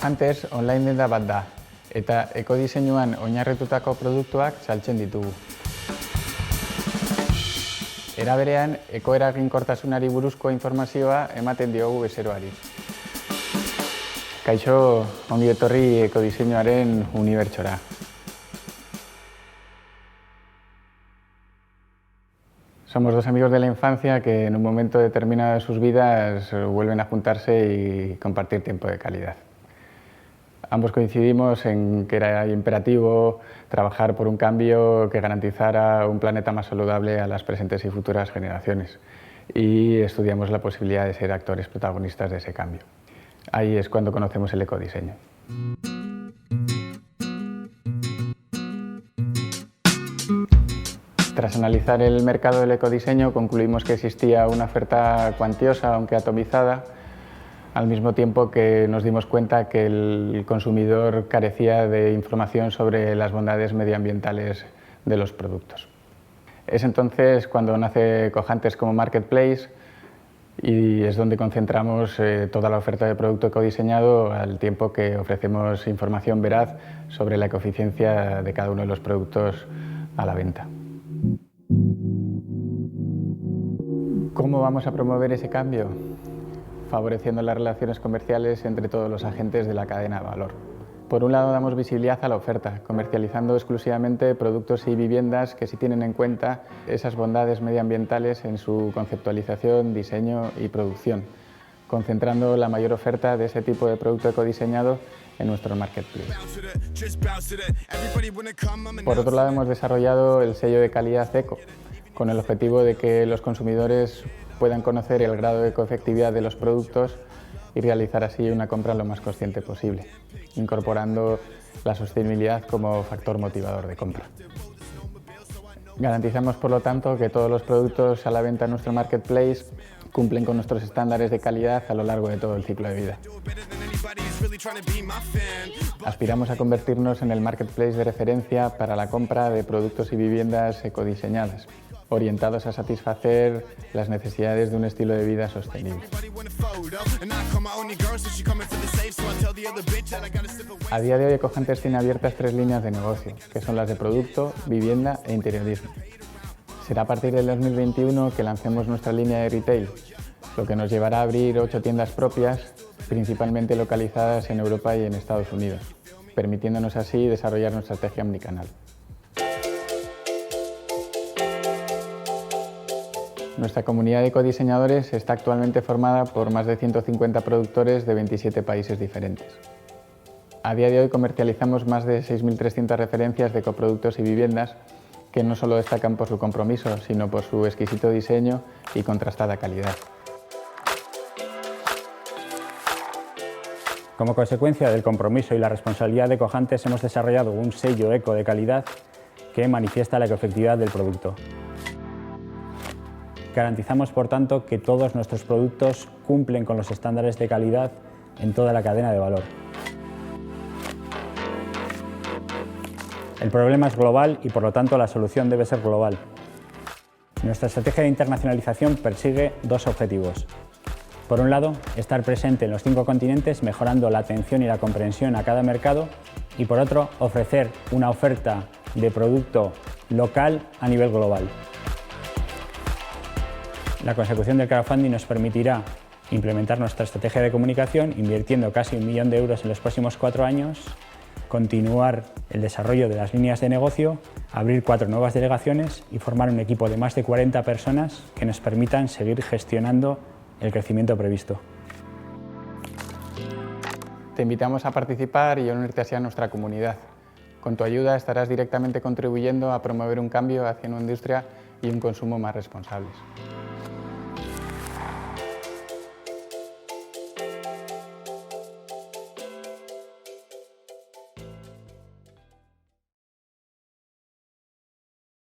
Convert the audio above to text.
Ecohunters online denda bat da, eta ekodiseinuan oinarritutako produktuak saltzen ditugu. Era berean, ekoeraginkortasunari buruzko informazioa ematen diogu bezeroari. Kaixo, ongi etorri ekodiseinuaren unibertsora. Somos dos amigos de la infancia que en un momento determinado de sus vidas vuelven a juntarse y compartir tiempo de calidad. Ambos coincidimos en que era imperativo trabajar por un cambio que garantizara un planeta más saludable a las presentes y futuras generaciones, y estudiamos la posibilidad de ser actores protagonistas de ese cambio. Ahí es cuando conocemos el ecodiseño. Tras analizar el mercado del ecodiseño, concluimos que existía una oferta cuantiosa, aunque atomizada, al mismo tiempo que nos dimos cuenta que el consumidor carecía de información sobre las bondades medioambientales de los productos. Es entonces cuando nace Ecohunters como marketplace, y es donde concentramos toda la oferta de producto ecodiseñado, al tiempo que ofrecemos información veraz sobre la ecoeficiencia de cada uno de los productos a la venta. ¿Cómo vamos a promover ese cambio? Favoreciendo las relaciones comerciales entre todos los agentes de la cadena de valor. Por un lado, damos visibilidad a la oferta, comercializando exclusivamente productos y viviendas que sí tienen en cuenta esas bondades medioambientales en su conceptualización, diseño y producción, concentrando la mayor oferta de ese tipo de producto ecodiseñado en nuestro marketplace. Por otro lado, hemos desarrollado el sello de calidad Eco, con el objetivo de que los consumidores puedan conocer el grado de ecoefectividad de los productos y realizar así una compra lo más consciente posible, incorporando la sostenibilidad como factor motivador de compra. Garantizamos, por lo tanto, que todos los productos a la venta en nuestro marketplace cumplen con nuestros estándares de calidad a lo largo de todo el ciclo de vida. Aspiramos a convertirnos en el marketplace de referencia para la compra de productos y viviendas ecodiseñadas, orientados a satisfacer las necesidades de un estilo de vida sostenible. A día de hoy, Ecohunters tiene abiertas 3 líneas de negocio, que son las de producto, vivienda e interiorismo. Será a partir del 2021 que lancemos nuestra línea de retail, lo que nos llevará a abrir 8 tiendas propias, principalmente localizadas en Europa y en Estados Unidos, permitiéndonos así desarrollar nuestra estrategia omnicanal. Nuestra comunidad de ecodiseñadores está actualmente formada por más de 150 productores de 27 países diferentes. A día de hoy comercializamos más de 6.300 referencias de ecoproductos y viviendas que no solo destacan por su compromiso, sino por su exquisito diseño y contrastada calidad. Como consecuencia del compromiso y la responsabilidad de Ecohunters, hemos desarrollado un sello eco de calidad que manifiesta la ecoefectividad del producto. Garantizamos, por tanto, que todos nuestros productos cumplen con los estándares de calidad en toda la cadena de valor. El problema es global y, por lo tanto, la solución debe ser global. Nuestra estrategia de internacionalización persigue 2 objetivos. Por un lado, estar presente en los 5 continentes, mejorando la atención y la comprensión a cada mercado, y por otro, ofrecer una oferta de producto local a nivel global. La consecución del crowdfunding nos permitirá implementar nuestra estrategia de comunicación, invirtiendo casi 1 millón de euros en los próximos 4 años, continuar el desarrollo de las líneas de negocio, abrir 4 nuevas delegaciones y formar un equipo de más de 40 personas que nos permitan seguir gestionando el crecimiento previsto. Te invitamos a participar y a unirte así a nuestra comunidad. Con tu ayuda estarás directamente contribuyendo a promover un cambio hacia una industria y un consumo más responsables.